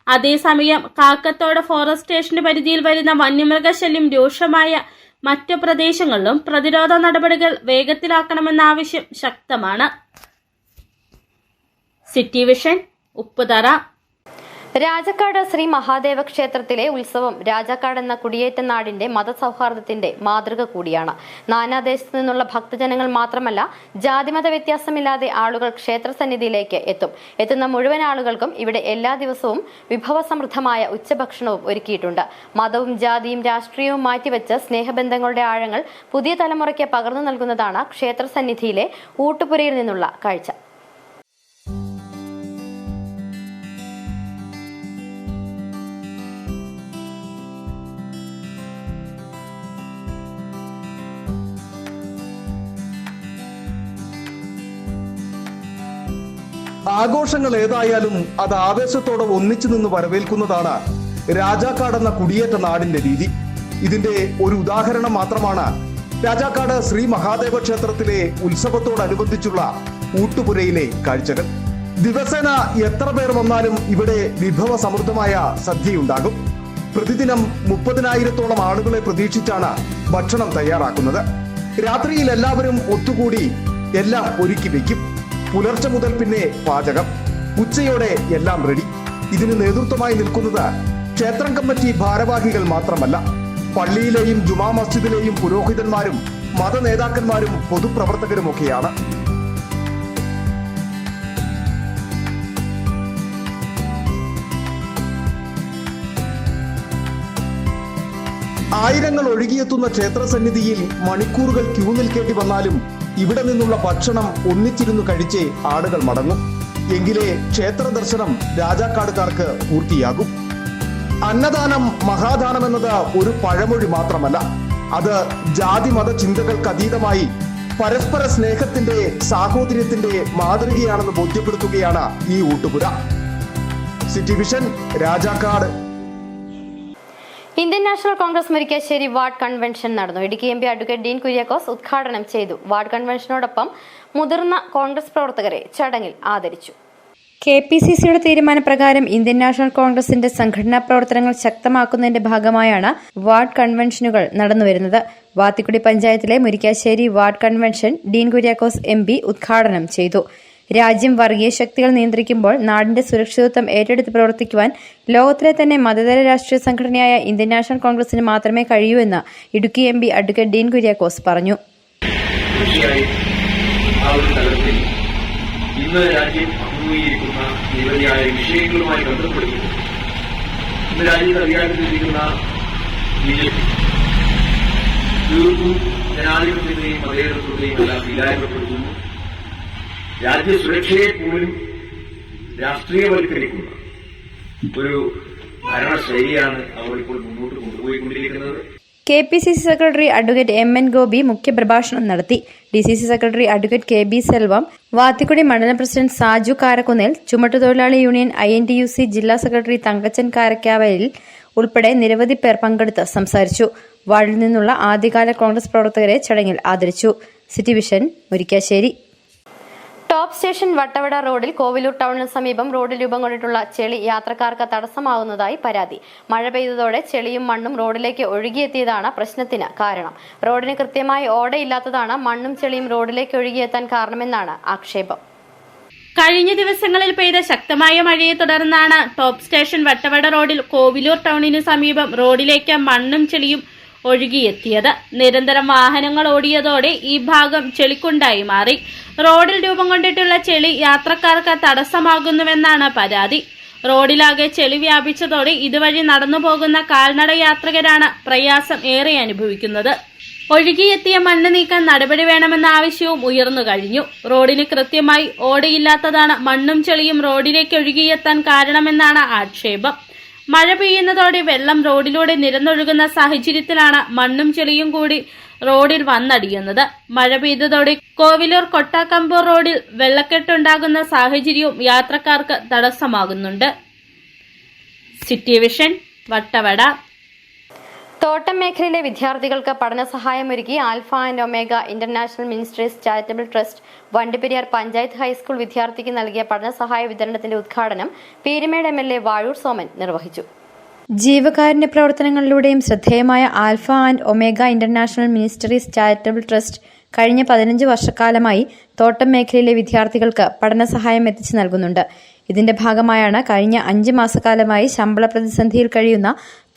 അതേസമയം കാക്കത്തോട് ഫോറസ്റ്റ് സ്റ്റേഷന്റെ പരിധിയിൽ വരുന്ന വന്യമൃഗശല്യം രൂക്ഷമായ മറ്റു പ്രദേശങ്ങളിലും പ്രതിരോധ നടപടികൾ വേഗത്തിലാക്കണമെന്ന ആവശ്യം ശക്തമാണ്. City vision, Upputhara. രാജാക്കാട് ശ്രീ മഹാദേവ ക്ഷേത്രത്തിലെ ഉത്സവം രാജാക്കാട് എന്ന കുടിയേറ്റ നാടിന്റെ മതസൗഹാർദ്ദത്തിന്റെ മാതൃക കൂടിയാണ്. നാനാദേശത്തു നിന്നുള്ള ഭക്തജനങ്ങൾ മാത്രമല്ല, ജാതിമത വ്യത്യാസമില്ലാതെ ആളുകൾ ക്ഷേത്രസന്നിധിയിലേക്ക് എത്തുന്ന മുഴുവൻ ആളുകൾക്കും ഇവിടെ എല്ലാ ദിവസവും വിഭവസമൃദ്ധമായ ഉച്ചഭക്ഷണവും ഒരുക്കിയിട്ടുണ്ട്. മതവും ജാതിയും രാഷ്ട്രീയവും മാറ്റിവെച്ച് സ്നേഹബന്ധങ്ങളുടെ ആഴങ്ങൾ പുതിയ തലമുറയ്ക്ക് പകർന്നു നൽകുന്നതാണ് ക്ഷേത്രസന്നിധിയിലെ ഊട്ടുപുരയിൽ നിന്നുള്ള കാഴ്ച. ആഘോഷങ്ങൾ ഏതായാലും അത് ആവേശത്തോടെ ഒന്നിച്ചു നിന്ന് വരവേൽക്കുന്നതാണ് രാജാക്കാട് എന്ന കുടിയേറ്റ നാടിന്റെ രീതി. ഇതിന്റെ ഒരു ഉദാഹരണം മാത്രമാണ് രാജാക്കാട് ശ്രീ മഹാദേവ ക്ഷേത്രത്തിലെ ഉത്സവത്തോടനുബന്ധിച്ചുള്ള ഊട്ടുപുരയിലെ കാഴ്ചകൾ. ദിവസേന എത്ര പേർ വന്നാലും ഇവിടെ വിഭവ സമൃദ്ധമായ സദ്യയുണ്ടാകും. പ്രതിദിനം 30,000-ഓളം ആളുകളെ പ്രതീക്ഷിച്ചാണ് ഭക്ഷണം തയ്യാറാക്കുന്നത്. രാത്രിയിൽ എല്ലാവരും ഒത്തുകൂടി എല്ലാം ഒരുക്കി വയ്ക്കും. പുലർച്ചെ മുതൽ പിന്നെ പാചകം, ഉച്ചയോടെ എല്ലാം റെഡി. ഇതിന് നേതൃത്വമായി നിൽക്കുന്നത് ക്ഷേത്രം കമ്മിറ്റി ഭാരവാഹികൾ മാത്രമല്ല, പള്ളിയിലെയും ജുമാ മസ്ജിദിലെയും പുരോഹിതന്മാരും മത നേതാക്കന്മാരും പൊതുപ്രവർത്തകരുമൊക്കെയാണ്. ആയിരങ്ങൾ ഒഴുകിയെത്തുന്ന ക്ഷേത്രസന്നിധിയിൽ മണിക്കൂറുകൾ ക്യൂ നിൽക്കേണ്ടി വന്നാലും ഇവിടെ നിന്നുള്ള ഭക്ഷണം ഒന്നിച്ചിരുന്നു കഴിച്ചേ ആളുകൾ മടങ്ങും. എങ്കിലേ ക്ഷേത്ര ദർശനം രാജാക്കാടുകാർക്ക് പൂർത്തിയാകും. അന്നദാനം മഹാദാനം എന്നത് ഒരു പഴമൊഴി മാത്രമല്ല, അത് ജാതി മത ചിന്തകൾക്ക് അതീതമായി പരസ്പര സ്നേഹത്തിന്റെ സാഹോദര്യത്തിന്റെ മാതൃകയാണെന്ന് ബോധ്യപ്പെടുത്തുകയാണ് ഈ ഊട്ടുപുര. City vision, Rajakkad. Indian National Congress Murickassery ward convention നടന്നു. Idukki M P advocate Dean Kuriakose ഉദ്ഘാടനം ചെയ്തു. വാർഡ് കൺവെൻഷനോടൊപ്പം മുതിർന്ന കോൺഗ്രസ് പ്രവർത്തകരെ ചടങ്ങിൽ ആദരിച്ചു. KPCCയുടെ തീരുമാനപ്രകാരം ഇന്ത്യൻ നാഷണൽ കോൺഗ്രസിന്റെ സംഘടനാ പ്രവർത്തനങ്ങൾ ശക്തമാക്കുന്നതിന്റെ ഭാഗമായാണ് വാർഡ് കൺവെൻഷനുകൾ നടന്നുവരുന്നത്. വാത്തിക്കുടി പഞ്ചായത്തിലെ Murickassery ward convention Dean Kuriakose MP ഉദ്ഘാടനം ചെയ്തു. രാജ്യം വർഗീയ ശക്തികൾ നിയന്ത്രിക്കുമ്പോൾ നാടിന്റെ സുരക്ഷിതത്വം ഏറ്റെടുത്ത് പ്രവർത്തിക്കുവാൻ ലോകത്തിലെ തന്നെ മതേതര രാഷ്ട്രീയ സംഘടനയായ ഇന്ത്യൻ നാഷണൽ കോൺഗ്രസിന് മാത്രമേ കഴിയൂ എന്ന് ഇടുക്കി MP അഡ്വക്കേറ്റ് ഡീൻ കുര്യാക്കോസ് പറഞ്ഞു. ഇന്ന് രാജ്യം അഭിമുഖീകരിക്കുന്ന നിരവധിയായ വിഷയങ്ങളുമായി ബന്ധപ്പെടുന്നു. ഇന്ന് രാജ്യത്ത് അധികാരത്തിലിരിക്കുന്ന BJP തീർത്തും ജനാധിപത്യത്തെയും മതേതരത്വത്തെയും എല്ലാം വിലാപപ്പെടുത്തുന്നു. രാജ്യസുരക്ഷയെ പോലും രാഷ്ട്രീയവൽക്കരിക്കുന്ന ഒരു ഭരണശൈലിയാണ് അവർ ഇപ്പോൾ മുന്നോട്ട് കൊണ്ടുപോയിക്കൊണ്ടിരിക്കുന്നത്. KPCC secretary advocate MN Gopi മുഖ്യപ്രഭാഷണം നടത്തി. DCC secretary advocate KB Selvam, Vathikudy മണ്ഡലം പ്രസിഡന്റ് സാജു കാരക്കുന്നേൽ, ചുമട്ടുതൊഴിലാളി യൂണിയൻ INTUC ജില്ലാ സെക്രട്ടറി തങ്കച്ചൻ കാരക്കാവലിൽ ഉൾപ്പെടെ നിരവധി പേർ പങ്കെടുത്ത് സംസാരിച്ചു. വാർഡിൽ നിന്നുള്ള ആദ്യകാല കോൺഗ്രസ് പ്രവർത്തകരെ ചടങ്ങിൽ ആദരിച്ചു. City Vision, Murickassery. Top Station Vattavada റോഡിൽ കോവിലൂർ ടൗണിന് സമീപം റോഡിൽ രൂപം കൊണ്ടിട്ടുള്ള ചെളി യാത്രക്കാർക്ക് തടസ്സമാവുന്നതായി പരാതി. മഴ പെയ്തതോടെ ചെളിയും മണ്ണും റോഡിലേക്ക് ഒഴുകിയെത്തിയതാണ് പ്രശ്നത്തിന് കാരണം. റോഡിന് കൃത്യമായി ഓടയില്ലാത്തതാണ് മണ്ണും ചെളിയും റോഡിലേക്ക് ഒഴുകിയെത്താൻ കാരണമെന്നാണ് ആക്ഷേപം. കഴിഞ്ഞ ദിവസങ്ങളിൽ പെയ്ത ശക്തമായ മഴയെ തുടർന്നാണ് ടോപ്പ് സ്റ്റേഷൻ വട്ടവട റോഡിൽ കോവിലൂർ ടൗണിന് സമീപം റോഡിലേക്ക് മണ്ണും ചെളിയും ഒഴുകിയെത്തിയത്. നിരന്തരം വാഹനങ്ങൾ ഓടിയതോടെ ഈ ഭാഗം ചെളിക്കുണ്ടായി മാറി. റോഡിൽ രൂപം കൊണ്ടിട്ടുള്ള ചെളി യാത്രക്കാർക്ക് തടസ്സമാകുന്നുവെന്നാണ് പരാതി. റോഡിലാകെ ചെളി വ്യാപിച്ചതോടെ ഇതുവഴി നടന്നു പോകുന്ന കാൽനട യാത്രികരാണ് പ്രയാസം ഏറെ അനുഭവിക്കുന്നത്. ഒഴുകിയെത്തിയ മണ്ണ് നീക്കാൻ നടപടി വേണമെന്ന ആവശ്യവും ഉയർന്നു കഴിഞ്ഞു. റോഡിന് കൃത്യമായി ഓടയില്ലാത്തതാണ് മണ്ണും ചെളിയും റോഡിലേക്ക് ഒഴുകിയെത്താൻ കാരണമെന്നാണ് ആക്ഷേപം. മഴ പെയ്യുന്നതോടെ വെള്ളം റോഡിലൂടെ നിരന്നൊഴുകുന്ന സാഹചര്യത്തിലാണ് മണ്ണും ചെളിയും കൂടി റോഡിൽ വന്നടിയുന്നത്. മഴ പെയ്തതോടെ കോവിലൂർ കൊട്ടാക്കമ്പൂർ റോഡിൽ വെള്ളക്കെട്ടുണ്ടാകുന്ന സാഹചര്യവും യാത്രക്കാർക്ക് തടസ്സമാകുന്നുണ്ട്. City vision, Vattavada. തോട്ടം മേഖലയിലെ വിദ്യാർത്ഥികൾക്ക് പഠന സഹായമൊരുക്കി alpha and omega international ministries charitable trust Vandiperiyar panchayat high school വിദ്യാർത്ഥിക്ക് നൽകിയ പഠന സഹായ വിതരണത്തിന്റെ ഉദ്ഘാടനം പീരുമേട് MLA വാഴൂർ സോമൻ നിർവഹിച്ചു. ജീവകാരുണ്യ പ്രവർത്തനങ്ങളിലൂടെയും ശ്രദ്ധേയമായ alpha and omega international ministries charitable trust കഴിഞ്ഞ 15 വർഷക്കാലമായി തോട്ടം മേഖലയിലെ വിദ്യാർത്ഥികൾക്ക് പഠന സഹായം എത്തിച്ചു നൽകുന്നുണ്ട്. ഇതിന്റെ ഭാഗമായാണ് കഴിഞ്ഞ 5 മാസക്കാലമായി ശമ്പള പ്രതിസന്ധിയിൽ കഴിയുന്ന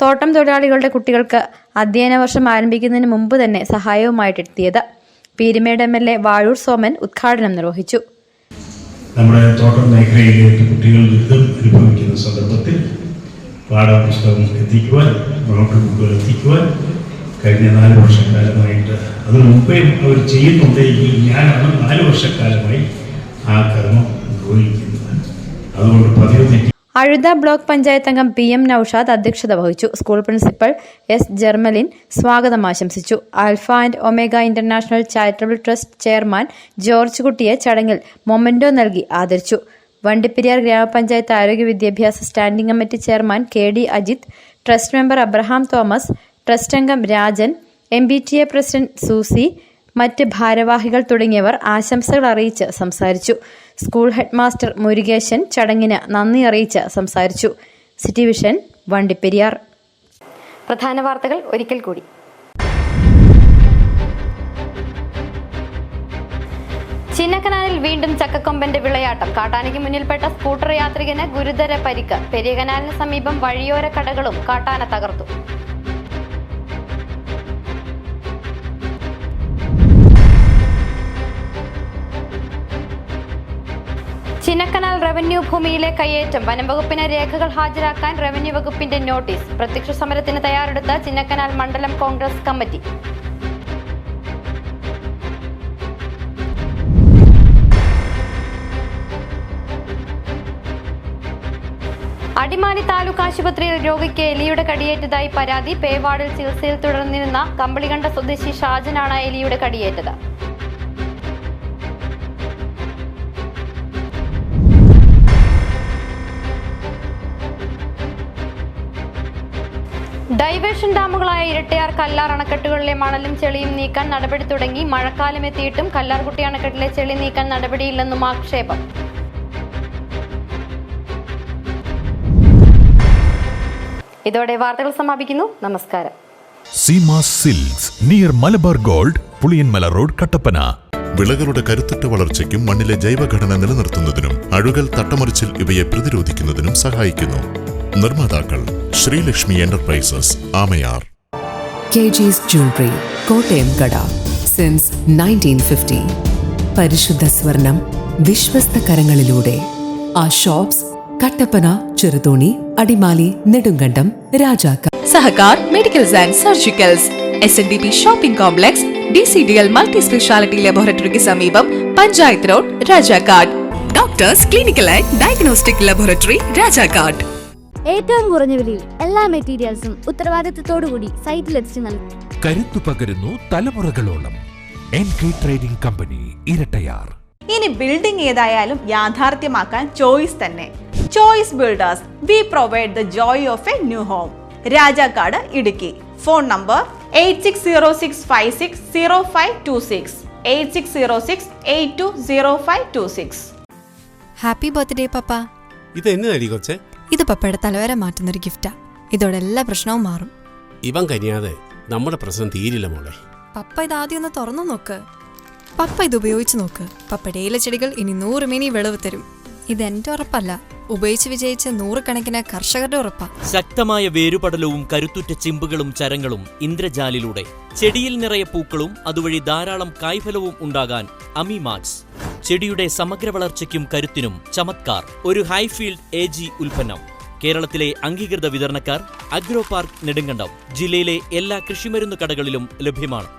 തോട്ടം തൊഴിലാളികളുടെ കുട്ടികൾക്ക് അധ്യയന വർഷം ആരംഭിക്കുന്നതിന് മുമ്പ് തന്നെ സഹായവുമായിട്ടെത്തിയത്. പീരുമേട് MLA വാഴൂർ സോമൻ ഉദ്ഘാടനം നിർവഹിച്ചു. നമ്മുടെ തോട്ടം മേഖലയിലേക്ക് കുട്ടികൾ ദുരിതം അനുഭവിക്കുന്ന സന്ദർഭത്തിൽ പാഠപുസ്തകം എത്തിക്കുവാൻ, നോട്ട് ബുക്കുകൾ എത്തിക്കുവാൻ കഴിഞ്ഞ 4 വർഷക്കാലമായിട്ട്, അതിനു മുമ്പേ അവർ ചെയ്യുന്നുണ്ടെങ്കിൽ ഞാനാണ് 4 വർഷക്കാലമായി ആ കർമ്മം നിർവഹിക്കുന്നത്. അതുകൊണ്ട് പതിവ് തെറ്റി. അഴുത ബ്ലോക്ക് പഞ്ചായത്ത് അംഗം PM നൌഷാദ് അധ്യക്ഷത വഹിച്ചു. സ്കൂൾ പ്രിൻസിപ്പൽ S ജർമലിൻ സ്വാഗതം ആശംസിച്ചു. Alpha and omega International Charitable Trust chairman George കുട്ടിയെ ചടങ്ങിൽ മൊമെന്റോ നൽകി ആദരിച്ചു. വണ്ടിപ്പെരിയാർ ഗ്രാമപഞ്ചായത്ത് ആരോഗ്യ വിദ്യാഭ്യാസ standing committee chairman KD Ajith, trust member Abraham Thomas, trust അംഗം രാജൻ, MBTA പ്രസിഡന്റ് സൂസി, മറ്റ് ഭാരവാഹികൾ തുടങ്ങിയവർ ആശംസകൾ അറിയിച്ച് സംസാരിച്ചു. സ്കൂൾ ഹെഡ് മാസ്റ്റർ മുരുകേശൻ ചടങ്ങിന് നന്ദി അറിയിച്ച് സംസാരിച്ചു. City vision, Vandiperiyar. പ്രധാന വാർത്തകൾ ഒരിക്കൽ കൂടി. ചിന്നക്കനാലിൽ വീണ്ടും ചക്കക്കൊമ്പന്റെ വിളയാട്ടം. കാട്ടാനയ്ക്ക് മുന്നിൽപ്പെട്ട സ്കൂട്ടർ യാത്രികന് ഗുരുതര പരിക്ക്. പെരിയകനാലിന് സമീപം വഴിയോര കടകളും കാട്ടാന തകർത്തു. ചിന്നക്കനാൽ റവന്യൂ ഭൂമിയിലെ കയ്യേറ്റം. വനംവകുപ്പിന് രേഖകൾ ഹാജരാക്കാൻ റവന്യൂ വകുപ്പിന്റെ നോട്ടീസ്. പ്രത്യക്ഷ സമരത്തിന് തയ്യാറെടുത്ത ചിന്നക്കനാൽ മണ്ഡലം കോൺഗ്രസ് കമ്മിറ്റി. അടിമാലി താലൂക്ക് ആശുപത്രിയിൽ രോഗിക്ക് എലിയുടെ കടിയേറ്റതായി പരാതി. പേവാർഡിൽ ചികിത്സയിൽ തുടർന്നിരുന്ന കമ്പളികണ്ട സ്വദേശി ഷാജനാണ് എലിയുടെ കടിയേറ്റത്. ഡൈവേഷൻ ഡാമുകളായ ഇരട്ടയാർ, കല്ലാർ അണക്കെട്ടുകളിലെ മണലും ചെളിയും നീക്കാൻ നടപടി തുടങ്ങി. മഴക്കാലം എത്തിയിട്ടും കല്ലാർകുട്ടി അണക്കെട്ടിലെ ചെളി നീക്കാൻ നടപടിയില്ലെന്നും ആക്ഷേപം. ഇതോടെ വാർത്തകൾ സമാപിക്കുന്നു. നമസ്കാരം. Seema silks near Malabar gold, Puliyanmala road, Kattappana. വിളകളുടെ കരുത്തുറ്റ വളർച്ചയ്ക്കും മണ്ണിലെ ജൈവഘടന നിലനിർത്തുന്നതിനും അഴുകൽ, തട്ടമറിച്ചിൽ ഇവയെ പ്രതിരോധിക്കുന്നതിനും സഹായിക്കുന്നു. നിർമ്മാതാക്കൾ Sreelakshmi enterprises, Amayar. KG's Jewelry, Kottayam കട. സിൻസ് 1950. പരിശുദ്ധ സ്വർണം വിശ്വസ്ത കരങ്ങളിലൂടെ. ആ shops Kattappana, Cheruthoni, Adimali, Nedumkandam, Rajakkad. Sahakar medicals and surgicals, SNDP shopping complex, DCDL multi speciality ലബോറട്ടറിക്ക് സമീപം, panchayat road, Rajakkad. Doctors clinical and diagnostic laboratory, Rajakkad. ഏറ്റവും കുറഞ്ഞ വിലയിൽ എല്ലാ മെറ്റീരിയൽസും ഉത്തരവാദിത്തത്തോടുകൂടി സൈറ്റിലെത്തിച്ച് നൽകും. കരുത്തു പകരുന്നു തലമുറകളോളം. NK trading company, Irattayar. ഇനി ബിൽഡിംഗ് ഏതായാലും യാഥാർത്ഥ്യമാക്കാൻ ചോയ്സ് തന്നെ. Choice builders, we provide the joy of a new home. Rajakkad, Idukki. Phone number 8606560526, 8606820526. Happy birthday പപ്പ. ഇത് എന്നതടി കൊച്ചേ? ഇത് പപ്പയുടെ തലവരെ മാറ്റുന്നൊരു ഗിഫ്റ്റാ. ഇതോടെ എല്ലാ പ്രശ്നവും മാറും. ഇവൻ കനിയാതെ നമ്മുടെ പ്രശ്നം തീരില്ല മോളെ. പപ്പ ഇത് ആദ്യം ഒന്ന് തുറന്നു നോക്ക്. പപ്പ ഇത് ഉപയോഗിച്ച് നോക്ക്. പപ്പയുടെ ഇല ചെടികൾ ഇനി 100 മിനി വിളവ് തരും. ഇത് എന്റെ ഉറപ്പല്ല, ഉപയോഗിച്ച് വിജയിച്ച 100 കണക്കിന് കർഷകരുടെ ഉറപ്പാ. ശക്തമായ വേരുപടലവും കരുത്തുറ്റ ചിമ്പുകളും ചരങ്ങളും ഇന്ദ്രജാലിലൂടെ ചെടിയിൽ നിറയെ പൂക്കളും അതുവഴി ധാരാളം കായ്ഫലവും ഉണ്ടാകാൻ അമിമാക്സ്. ചെടിയുടെ സമഗ്ര വളർച്ചയ്ക്കും കരുത്തിനും ചമത്കാർ. ഒരു ഹൈഫീൽഡ് AG ഉൽപ്പന്നം. കേരളത്തിലെ അംഗീകൃത വിതരണക്കാർ അഗ്രോ പാർക്ക്, നെടുങ്കണ്ടം. ജില്ലയിലെ എല്ലാ കൃഷിമരുന്ന് കടകളിലും ലഭ്യമാണ്.